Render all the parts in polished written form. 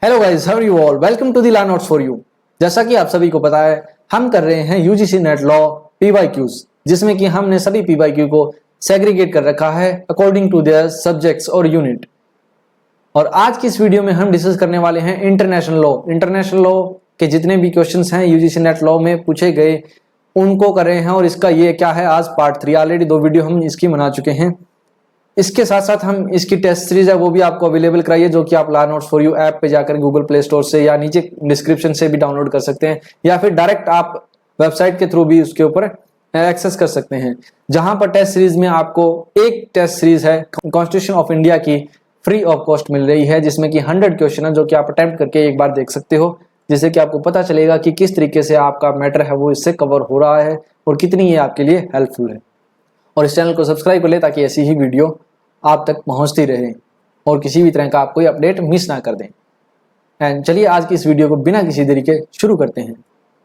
Hello guys, how are you all? Welcome to the learn notes for you. जैसा कि आप सभी को पता है, हम कर रहे हैं यूजीसी नेट लॉ पीवाईक्यूज, जिसमें कि हमने सभी पीवाईक्यू को सेग्रीगेट कर रखा है अकॉर्डिंग टू देयर सब्जेक्ट्स और यूनिट। और आज की इस वीडियो में हम डिस्कस करने वाले हैं इंटरनेशनल लॉ। इंटरनेशनल लॉ के जितने भी क्वेश्चंस हैं यूजीसी नेट लॉ में पूछे गए उनको कर रहे हैं। और इसका ये क्या है, आज पार्ट 3, ऑलरेडी 2 वीडियो हम इसकी बना चुके हैं। इसके साथ साथ हम इसकी टेस्ट सीरीज है वो भी आपको अवेलेबल कराइए, जो कि आप learn notes for you app पे जाकर गूगल प्ले स्टोर से या नीचे डिस्क्रिप्शन से भी डाउनलोड कर सकते हैं, या फिर डायरेक्ट आप वेबसाइट के थ्रू भी उसके ऊपर एक्सेस कर सकते हैं। जहां पर टेस्ट सीरीज में आपको एक टेस्ट सीरीज है कॉन्स्टिट्यूशन ऑफ इंडिया की फ्री ऑफ कॉस्ट मिल रही है, जिसमें कि 100 क्वेश्चन है, जो कि आप अटेम्प्ट करके एक बार देख सकते हो, जिससे कि आपको पता चलेगा कि किस तरीके से आपका मैटर है वो इससे कवर हो रहा है और कितनी ये आपके लिए हेल्पफुल है। और इस चैनल को सब्सक्राइब कर ले ताकि ऐसी ही वीडियो आप तक पहुंचती रहे और किसी भी तरह का आप कोई अपडेट मिस ना कर दें। एंड चलिए आज की इस वीडियो को बिना किसी देरी के शुरू करते हैं।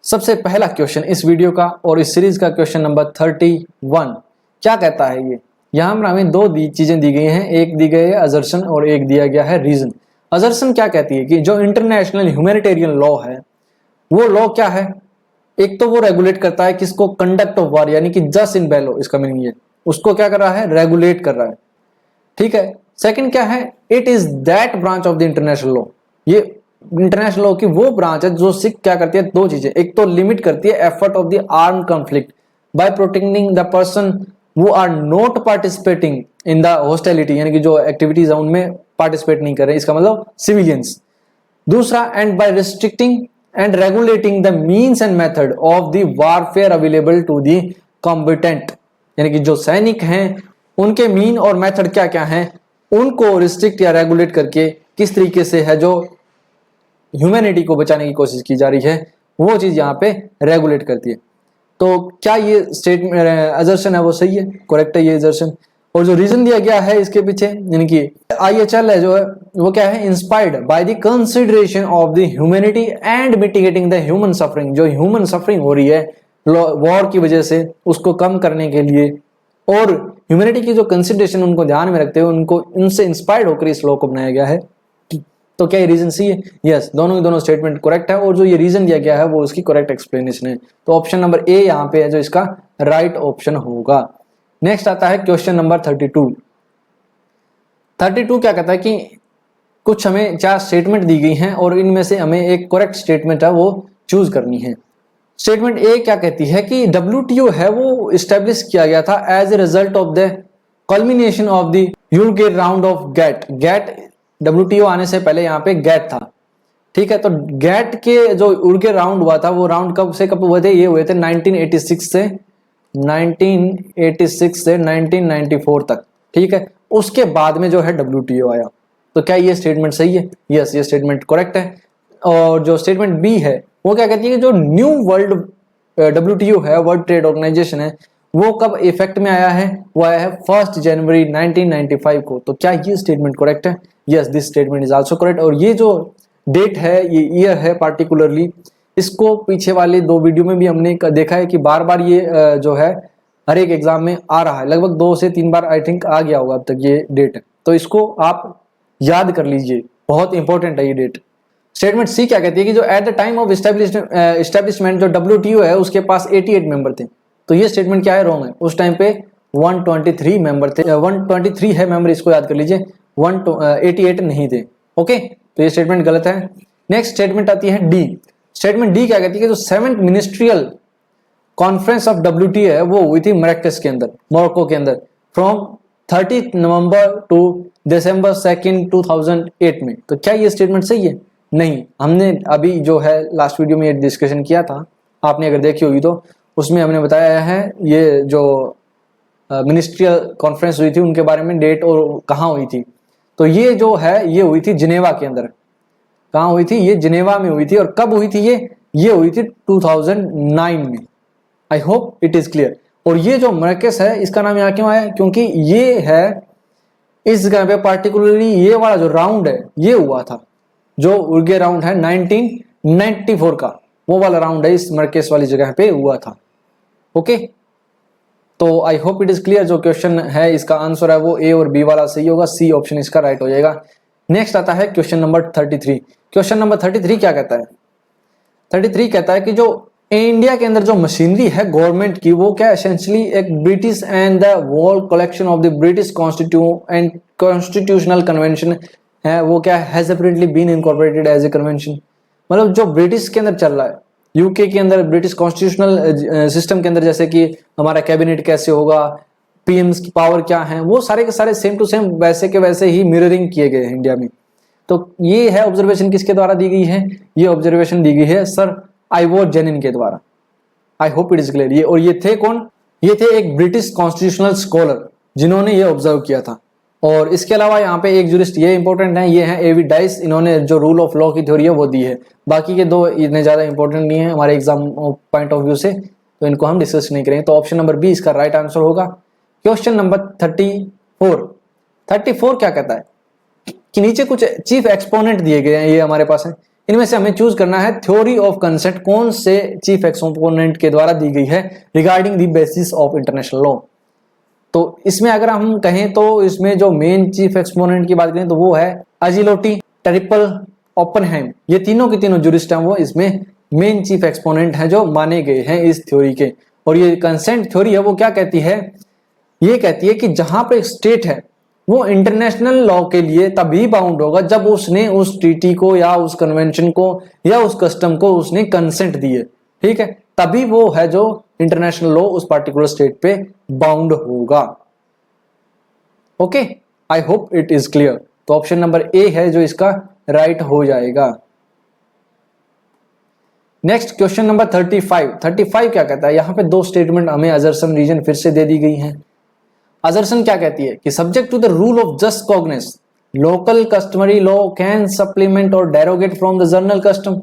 सबसे पहला क्वेश्चन इस वीडियो का और इस सीरीज का क्वेश्चन नंबर 31 क्या कहता है। ये यहाँ पर हमें दो चीजें दी गई हैं, एक दी गई है अजर्शन और एक दिया गया है रीजन। अजर्शन क्या कहती है कि जो इंटरनेशनल ह्यूमैनिटेरियन लॉ है वो लॉ क्या है, एक तो वो रेगुलेट करता है किसको, कंडक्ट ऑफ वार, यानी कि जस इन बेलो, इसका मीनिंग ये उसको क्या कर रहा है, रेगुलेट कर रहा है। ठीक है। सेकंड क्या है, it is that branch of the international law, ये इंटरनेशनल लॉ की वो ब्रांच है जो सिख क्या करती है, दो चीजें, एक तो लिमिट करती है effort of the armed conflict by protecting the person who are not participating in the hostility, यानी कि जो एक्टिविटीज है उनमें पार्टिसिपेट नहीं कर रहे, इसका मतलब सिविलियंस। दूसरा, and by restricting and regulating the means and method of the warfare available to the combatant, यानी कि जो सैनिक हैं उनके मीन और मेथड क्या क्या हैं उनको रिस्ट्रिक्ट या रेगुलेट करके किस तरीके से है जो ह्यूमैनिटी को बचाने की कोशिश की जा रही है वो चीज यहाँ पे रेगुलेट करती है। तो क्या ये स्टेटमेंट अजर्शन है वो सही है, करेक्ट है ये अजर्शन। और जो रीजन दिया गया है इसके पीछे, यानी कि IHL है जो है वो क्या है, inspired by the consideration of the humanity and mitigating the human suffering, जो ह्यूमन सफरिंग हो रही है वॉर की वजह से उसको कम करने के लिए और ह्यूमैनिटी की जो कंसिडरेशन उनको ध्यान में रखते हुए उनको उनसे इंस्पायर्ड होकर इस लॉ को बनाया गया है। तो क्या ये रीजन सी है? यस, दोनों के दोनों स्टेटमेंट करेक्ट है और जो ये रीजन दिया गया है वो उसकी करेक्ट एक्सप्लेनेशन है। तो ऑप्शन नंबर ए यहाँ पे है जो इसका राइट ऑप्शन होगा। नेक्स्ट आता है क्वेश्चन नंबर 32 क्या कहता है कि कुछ हमें 4 स्टेटमेंट दी गई हैं और इनमें से हमें एक करेक्ट स्टेटमेंट है वो चूज करनी है। स्टेटमेंट ए क्या कहती है कि WTO है वो इस्टेब्लिश किया गया था as a result of the culmination of the European round of GATT WTO आने से पहले यहाँ पे गेट था। ठीक है, तो गेट के जो यूरोपियन राउंड हुआ था वो राउंड कब से कब हुए थे, ये हुए थे 1986 से 1994 तक। ठीक है, उसके बाद में जो है WTO आया। तो क्या ये स्टेटमेंट सही है? यस, ये स्टेटमेंट करेक्ट है। और जो स्टेटमेंट बी है वो क्या कहती है कि जो न्यू वर्ल्ड WTO है, वर्ल्ड ट्रेड ऑर्गेनाइजेशन है, वो कब इफेक्ट में आया है, वो आया है 1 जनवरी 1995 को। तो क्या ये स्टेटमेंट करेक्ट है? Yes, this statement is also correct. और ये जो डेट है, ये ईयर है पार्टिकुलरली, इसको पीछे वाले 2 वीडियो में भी हमने देखा है कि बार बार ये जो है हर एक एग्जाम में आ रहा है, लगभग 2 से 3 बार आई थिंक आ गया होगा अब तक ये डेट। तो इसको आप याद कर लीजिए, बहुत इंपॉर्टेंट है ये डेट। स्टेटमेंट सी क्या कहती है कि जो at the time of establishment जो WTO है उसके पास 88 मेंबर थे। तो ये स्टेटमेंट क्या है, रॉन्ग है। उस टाइम पे 123 मेंबर थे, 123 है मेंबर, इसको याद कर लीजिए, 88 नहीं थे। ओके, तो ये स्टेटमेंट गलत है। नेक्स्ट स्टेटमेंट आती है डी। स्टेटमेंट डी क्या कहती है कि जो 7th ministerial conference of WTO है वो हुई थी मरकज के अंदर, मोरक्को के अंदर, फ्रॉम 30 नवंबर टू December 2, 2008 में। तो क्या ये स्टेटमेंट सही है? नहीं। हमने अभी जो है लास्ट वीडियो में ये डिस्कशन किया था, आपने अगर देखी होगी तो उसमें हमने बताया है ये जो मिनिस्ट्रियल कॉन्फ्रेंस हुई थी उनके बारे में, डेट और कहाँ हुई थी। तो ये जो है ये हुई थी जिनेवा के अंदर। कहाँ हुई थी? ये जिनेवा में हुई थी। और कब हुई थी ये हुई थी 2009 में। I hope it is clear. और ये जो मरकज है इसका नाम यहाँ क्यों आया, क्योंकि ये है इस जगह पे पार्टिकुलरली ये वाला जो राउंड है ये हुआ था, जो उर्गे राउंड है 1994 का, वो वाला राउंड है इस मरकज वाली जगह पे हुआ था। ओके, तो I hope it is clear. जो क्वेश्चन है इसका आंसर है वो ए और बी वाला सही होगा, सी ऑप्शन इसका राइट हो जाएगा। नेक्स्ट आता है क्वेश्चन नंबर 33। क्वेश्चन नंबर 33 क्या कहता है? 33 कहता है कि जो इंडिया के अंदर जो मशीनरी है गवर्नमेंट की, वो क्या एसेंशियली एक British and the world collection of the British constitutional convention है, वो क्या has apparently been incorporated as a convention. मतलब जो ब्रिटिश के अंदर चल रहा है, यूके के अंदर ब्रिटिश कॉन्स्टिट्यूशनल सिस्टम के अंदर, जैसे कि हमारा कैबिनेट कैसे होगा, पीएम्स की पावर क्या है, वो सारे के सारे सेम टू सेम वैसे के वैसे ही मिररिंग किए गए हैं इंडिया में। तो ये है ऑब्जर्वेशन किसके द्वारा दी गई है? ये ऑब्जर्वेशन दी गई है सर आइवोर जेनिन के द्वारा। I hope it is clear. ये और ये थे कौन? ये थे एक ब्रिटिश कॉन्स्टिट्यूशनल स्कॉलर जिन्होंने ये ऑब्जर्व किया था। और इसके अलावा यहाँ पे एक जूरिस्ट ये इंपॉर्टेंट है, ये है एवी डाइस। इन्होंने जो रूल ऑफ लॉ की थ्योरी है वो दी है। बाकी के दो इतने ज्यादा इंपॉर्टेंट नहीं है हमारे एग्जाम पॉइंट ऑफ व्यू से, तो इनको हम डिस्कस नहीं करेंगे। तो ऑप्शन नंबर बी इसका राइट आंसर होगा। क्वेश्चन नंबर 34 क्या कहता है कि नीचे कुछ चीफ एक्सपोनेंट दिए गए हैं, ये हमारे पास है, इनमें से हमें चूज करना है थ्योरी ऑफ कंसेंट कौन से चीफ एक्सपोनेंट के द्वारा दी गई है regarding the basis of international law. तो इसमें अगर हम कहें तो इसमें जो मेन चीफ एक्सपोनेंट की बात करें तो वो है अजिलोटी, ट्रिपल, ओपनहाइम। ये तीनों के तीनों जुरिस्ट हैं, वो इसमें मेन चीफ एक्सपोनेंट हैं जो माने गए हैं इस थ्योरी के। और ये कंसेंट थ्योरी है वो क्या कहती है? ये कहती है कि जहां पर स्टेट है वो इंटरनेशनल लॉ के लिए तभी बाउंड होगा जब उसने उस ट्रीटी को या उस कन्वेंशन को या उस कस्टम को उसने कंसेंट दी है, ठीक है, तभी वो है जो इंटरनेशनल लॉ उस पार्टिकुलर स्टेट पे बाउंड होगा। Okay, I hope it is clear. तो ऑप्शन नंबर ए है जो इसका राइट हो जाएगा। नेक्स्ट क्वेश्चन नंबर 35 क्या कहता है? यहां पे दो स्टेटमेंट हमें अजर्सन रीजन फिर से दे दी गई हैं। अजर्सन क्या कहती है कि subject to the rule of jus cogens local customary law can supplement or derogate from the general custom.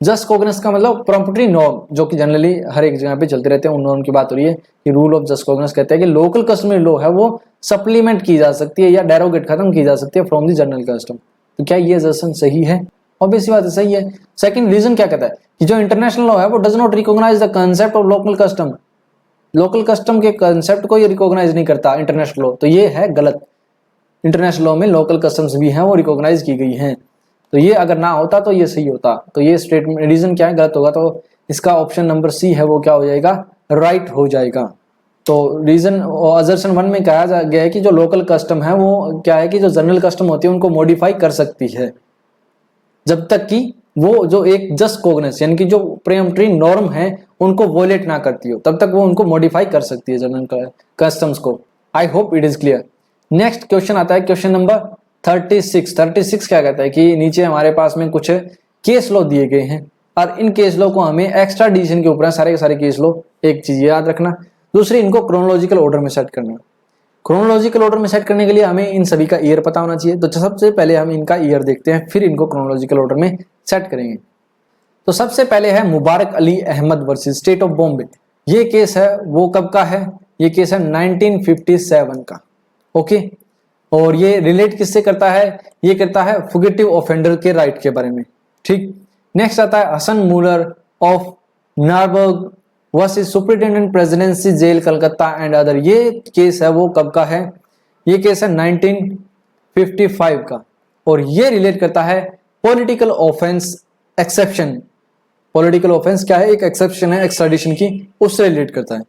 Jus cogens का मतलब प्रॉपर्टी नॉर्म, जो कि जनरली हर एक जगह पे चलते रहते हैं, उन नॉर्म की बात हो रही है कि रूल ऑफ जस्ट कॉग्निस कहते हैं कि लोकल कस्टमरी लॉ है वो सप्लीमेंट की जा सकती है या डेरोगेट खत्म की जा सकती है फ्रॉम द जनरल कस्टम। तो क्या ये अजर्सन सही है? ऑब्वियसली बात है, सही है। सेकंड रीजन क्या कहता है कि जो इंटरनेशनल लॉ है वो does not recognise the concept of local custom. Local custom के कंसेप्ट को ये रिकॉग्नाइज नहीं करता इंटरनेशनल लॉ, तो ये है गलत। इंटरनेशनल लॉ में लोकल कस्टम्स भी हैं वो रिकॉग्नाइज की गई हैं, तो ये अगर ना होता तो ये सही होता। तो ये स्टेटमेंट रीजन क्या है? गलत होगा। तो इसका ऑप्शन नंबर सी है वो क्या हो जाएगा? राइट हो जाएगा। तो रीजन अजर्सन 1 में कहा गया है कि जो लोकल कस्टम है वो क्या है कि जो जनरल कस्टम होती है उनको मॉडिफाई कर सकती है, जब तक कि वो जो एक जस्ट कॉग्निस यानी कि जो प्रीएम्पटरी नॉर्म है उनको वोलेट ना करती हो, तब तक वो उनको मॉडिफाई कर सकती है जनरल कस्टम्स को। I hope it is clear. Next question आता है क्वेश्चन नंबर 36 क्या कहता है कि नीचे हमारे पास में कुछ केस लॉ दिए गए हैं और इन केस लॉ को हमें एक्स्ट्रा डिसीजन के ऊपर सारे के सारे केस लॉ, एक चीज याद रखना, दूसरी इनको क्रोनोलॉजिकल ऑर्डर में सेट करना। क्रोनोलॉजिकल ऑर्डर में सेट करने के लिए हमें इन सभी का ईयर पता होना चाहिए। तो सबसे पहले हम इनका ईयर देखते हैं, फिर इनको क्रोनोलॉजिकल ऑर्डर में सेट करेंगे। तो सबसे पहले है Mubarak Ali Ahmad versus state of Bombay. ये केस है वो कब का है? ये केस है 1957 का। ओके, और ये रिलेट किससे करता है? ये करता है फुगिटिव ऑफेंडर के राइट के बारे में, ठीक। नेक्स्ट आता है हसन Muller of Nuremberg versus superintendent presidency jail Calcutta and other. ये केस है वो कब का है? ये केस है 1955 का, और ये रिलेट करता है political offence exception. Political offence क्या है? एक एक्सेप्शन है एक्स्ट्राडिशन की, उससे रिलेट करता है।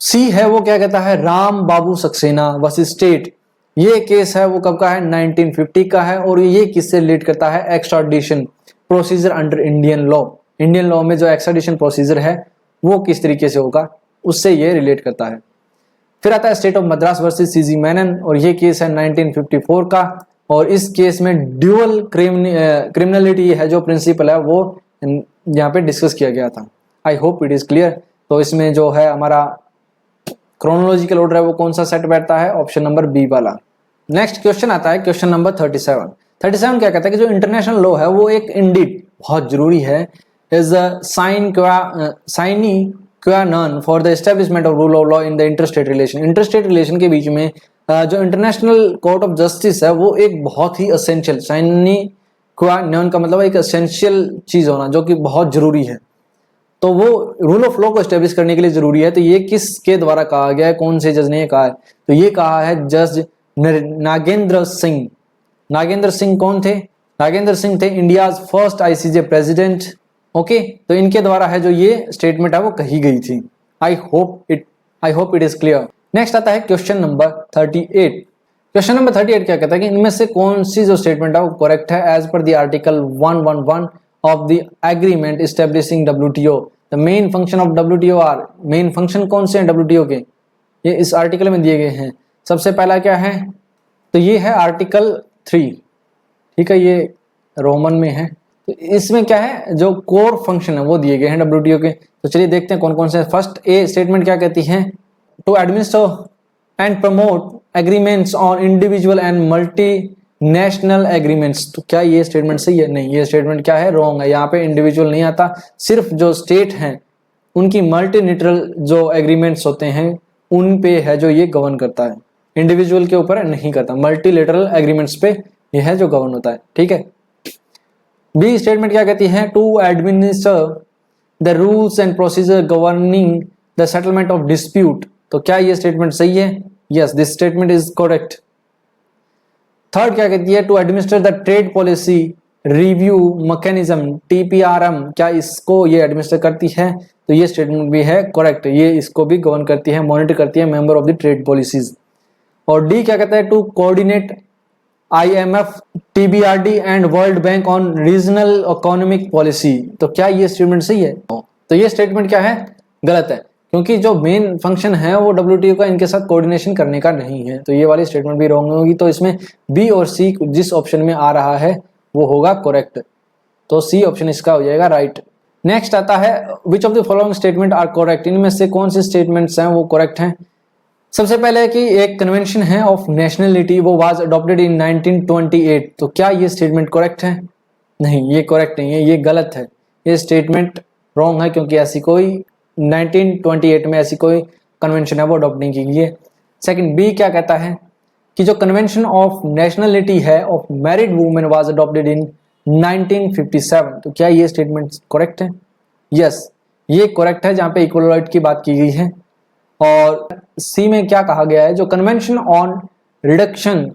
सी है वो क्या कहता है? राम बाबू सक्सेना वर्सेस स्टेट। ये केस है वो कब का है? 1950 का है, और ये किससे रिलेट करता है? Extradition procedure under Indian law. Indian law में जो एक्स्ट्राडिशन प्रोसीजर है वो किस तरीके से होगा, उससे ये रिलेट करता है। फिर आता है state of Madras versus CG Menon, और ये केस है 1954 का, और इस केस में ड्यूअल क्रिमिनलिटी है जो प्रिंसिपल है वो यहाँ पे डिस्कस किया गया था। I hope it is clear. तो इसमें जो है हमारा क्रोनोलॉजिकल ऑर्डर है वो कौन सा सेट बैठता है? ऑप्शन नंबर बी वाला। नेक्स्ट क्वेश्चन आता है क्वेश्चन नंबर 37 क्या कहता है कि जो इंटरनेशनल लॉ है वो एक इंडीड बहुत जरूरी है, इज साइनी क्वा non for the establishment of rule of law in the interstate relation. Interstate relation के बीच में जो इंटरनेशनल कोर्ट ऑफ जस्टिस है वो एक बहुत ही असेंशियल, साइनी क्वा नॉन का मतलब एक असेंशियल चीज होना जो कि बहुत जरूरी है। तो वो रूल ऑफ लॉ को एस्टेब्लिश करने के लिए जरूरी है। तो ये किसके द्वारा कहा गया है? कौन से जज ने कहा है? तो ये कहा है जज नागेंद्र सिंह। नागेंद्र सिंह कौन थे? नागेंद्र सिंह थे India's first ICJ president. Okay, तो इनके द्वारा है जो ये स्टेटमेंट है वो कही गई थी। I hope it is clear. Next आता है क्वेश्चन नंबर 38। क्वेश्चन नंबर 38 क्या कहता है कि इनमें से कौन सी जो स्टेटमेंट है वो करेक्ट है as per the article 111 of the agreement establishing WTO. The main function of WTO are, main function कौन से हैं डब्ल्यूटीओ के, ये इस आर्टिकल में दिए गए हैं। सबसे पहला क्या है, तो ये है आर्टिकल 3, ठीक है, ये रोमन में है। तो इसमें क्या है, जो कोर फंक्शन है वो दिए गए हैं डब्ल्यूटीओ के। तो चलिए देखते हैं कौन कौन से। फर्स्ट ए स्टेटमेंट क्या कहती है, to administer and promote agreements on individual and multi national agreements. तो क्या ये स्टेटमेंट सही है? नहीं, ये स्टेटमेंट क्या है, रॉन्ग है। यहाँ पे इंडिविजुअल नहीं आता, सिर्फ जो स्टेट हैं उनकी मल्टीनेटरल जो एग्रीमेंट्स होते हैं उन पे है जो ये गवर्न करता है, इंडिविजुअल के ऊपर नहीं करता। मल्टीलेटरल एग्रीमेंट्स पे यह है जो गवर्न होता है, ठीक है। बी स्टेटमेंट क्या कहती है, to administer the rules and procedure governing the settlement of dispute. तो क्या ये स्टेटमेंट सही है? Yes, this statement is correct. Third क्या कहती है, to administer the trade policy review mechanism TPRM। क्या इसको ये एडमिनिस्टर करती है? तो ये स्टेटमेंट भी है करेक्ट, ये इसको भी गवर्न करती है, मॉनिटर करती है, member of the trade policies. और डी क्या कहता है, to coordinate IMF TBRD and World Bank on regional economic policy. तो क्या ये स्टेटमेंट सही है? तो ये स्टेटमेंट क्या है, गलत है, क्योंकि जो मेन फंक्शन है वो WTO का इनके साथ कोऑर्डिनेशन करने का नहीं है। तो ये वाली स्टेटमेंट भी रॉन्ग होगी। तो इसमें बी और सी जिस ऑप्शन में आ रहा है वो होगा करेक्ट, तो सी ऑप्शन इसका हो जाएगा राइट। नेक्स्ट आता है, which of the following statement are correct. इनमें से कौन से स्टेटमेंट्स हैं वो करेक्ट हैं। सबसे पहले कि एक कन्वेंशन है ऑफ नेशनलिटी, वो वाज अडॉप्टेड इन 1928। तो क्या ये स्टेटमेंट करेक्ट है? नहीं, ये करेक्ट नहीं है, ये गलत है, ये स्टेटमेंट रॉन्ग है, क्योंकि ऐसी कोई 1928 में ऐसी कोई कन्वेंशन है वो अडॉप्ट नहीं की गई है। सेकंड बी क्या कहता है कि जो कन्वेंशन ऑफ नेशनलिटी है of married women was adopted in 1957। तो क्या ये स्टेटमेंट करेक्ट है? यस, ये करेक्ट है, जहां पे इक्वल राइट की बात की गई है। और सी में क्या कहा गया है, जो convention on reduction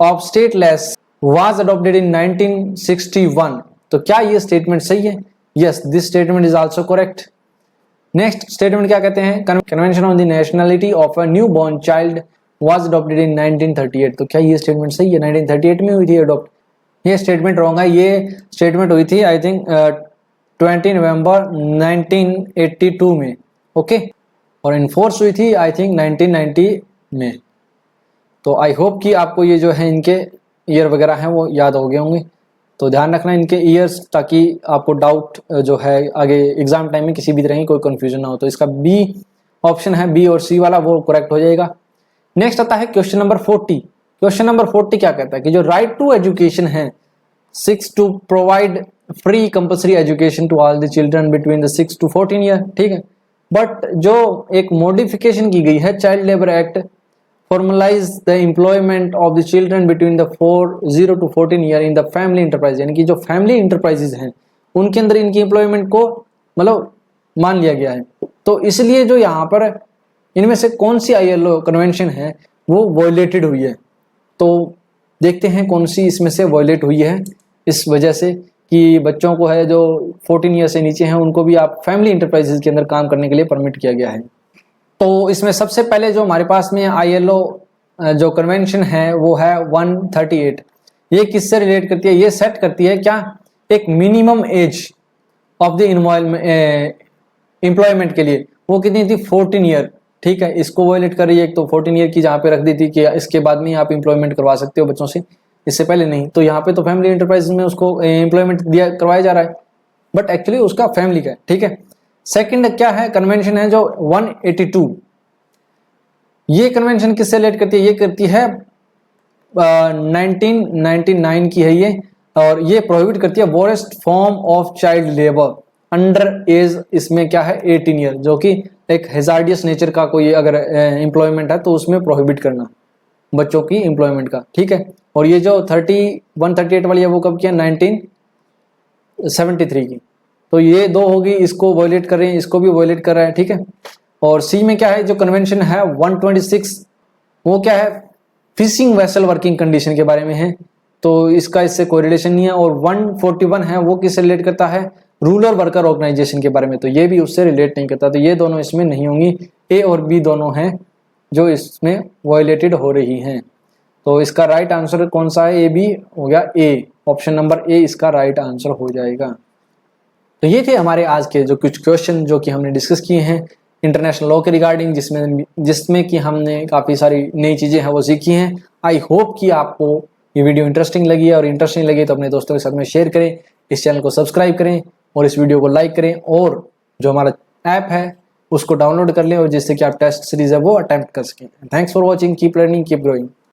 of stateless was adopted in 1961। तो क्या ये स्टेटमेंट सही है? Yes, this statement is also correct. Next statement क्या कहते हैं, convention on the nationality of a new born child was adopted in 1938। तो क्या ये स्टेटमेंट सही है? 1938 में हुई थी अडॉप्ट, ये स्टेटमेंट रॉन्ग है। ये स्टेटमेंट हुई थी आई थिंक 20 नवंबर 1982 में, ओके, और इन्फोर्स हुई थी आई थिंक 1990 में। तो आई होप कि आपको ये जो है इनके ईयर वगैरह हैं वो याद हो गए होंगे। तो ध्यान रखना इनके ईयर्स, ताकि आपको डाउट जो है आगे एग्जाम टाइम में किसी भी तरह की कोई कंफ्यूजन ना हो। तो इसका बी ऑप्शन है, बी और सी वाला, वो करेक्ट हो जाएगा। नेक्स्ट आता है क्वेश्चन नंबर 40। क्वेश्चन नंबर 40 क्या कहता है कि जो राइट टू एजुकेशन है 6 to provide free compulsory education to all the children between the 6 to 14 year, ठीक है। बट जो एक मॉडिफिकेशन की गई है child labour act formalise the employment of the children between the 0 to 14 year in the family enterprise, यानी कि जो फैमिली इंटरप्राइजेज हैं उनके अंदर इनकी एम्प्लॉयमेंट को मतलब मान लिया गया है। तो इसलिए जो यहाँ पर इनमें से कौन सी ILO कन्वेंशन है वो वॉयलेटेड हुई है। तो देखते हैं कौन सी इसमें से वॉयलेट हुई है, इस वजह से कि बच्चों को है जो 14 ईयर से नीचे हैं उनको भी आप फैमिली इंटरप्राइजेज के अंदर काम करने के लिए परमिट किया गया है। तो इसमें सबसे पहले जो हमारे पास में ILO जो कन्वेंशन है वो है 138। ये किससे रिलेट करती है? ये सेट करती है क्या, एक minimum age of the employment के लिए, वो कितनी थी 14 ईयर, ठीक है। इसको वॉयलेट कर रही है। एक तो 14 ईयर की जहाँ पे रख दी थी कि इसके बाद में आप एम्प्लॉयमेंट करवा सकते हो बच्चों से, इससे पहले नहीं। तो यहाँ पे तो फैमिली एंटरप्राइज में उसको एम्प्लॉयमेंट दिया करवाया जा रहा है, बट एक्चुअली उसका फैमिली का है, ठीक है। सेकंड क्या है, कन्वेंशन है जो 182। ये कन्वेंशन किससे रिलेट करती है? ये करती है 1999 की है ये, और ये प्रोहिबिट करती है worst form of child labour under as, इसमें क्या है 18 ईयर, जो कि एक हेजार्डियस नेचर का कोई अगर एम्प्लॉयमेंट है तो उसमें प्रोहिबिट करना बच्चों की एम्प्लॉयमेंट का, ठीक है। और ये जो 138 वाली है वो कब किया, 1973 की। तो ये दो होगी, इसको वॉयलेट कर रहे हैं, इसको भी वॉयलेट कर रहा है, ठीक है। और सी में क्या है, जो कन्वेंशन है 126, वो क्या है, फिशिंग वेसल वर्किंग कंडीशन के बारे में है। तो इसका इससे कोई रिलेशन नहीं है। और 141 है वो किससे रिलेट करता है, रूरल वर्कर ऑर्गेनाइजेशन के बारे में, तो ये भी उससे रिलेट नहीं करता, तो ये दोनों इसमें नहीं होंगी। ए और बी दोनों हैं जो इसमें वायलेटेड हो रही हैं। तो इसका राइट आंसर कौन सा है, ए बी हो गया, ए ऑप्शन नंबर ए इसका राइट आंसर हो जाएगा। तो ये थे हमारे आज के जो कुछ क्वेश्चन जो कि हमने डिस्कस किए हैं इंटरनेशनल लॉ के रिगार्डिंग, जिसमें कि हमने काफ़ी सारी नई चीज़ें हैं वो सीखी हैं। आई होप कि आपको ये वीडियो इंटरेस्टिंग लगी है, और इंटरेस्टिंग लगी तो अपने दोस्तों के साथ में शेयर करें, इस चैनल को सब्सक्राइब करें और इस वीडियो को लाइक करें, और जो हमारा ऐप है उसको डाउनलोड कर लें, और जिससे कि आप टेस्ट सीरीज है वो अटेम्प्ट कर सकें। Thanks for watching, keep learning, keep growing.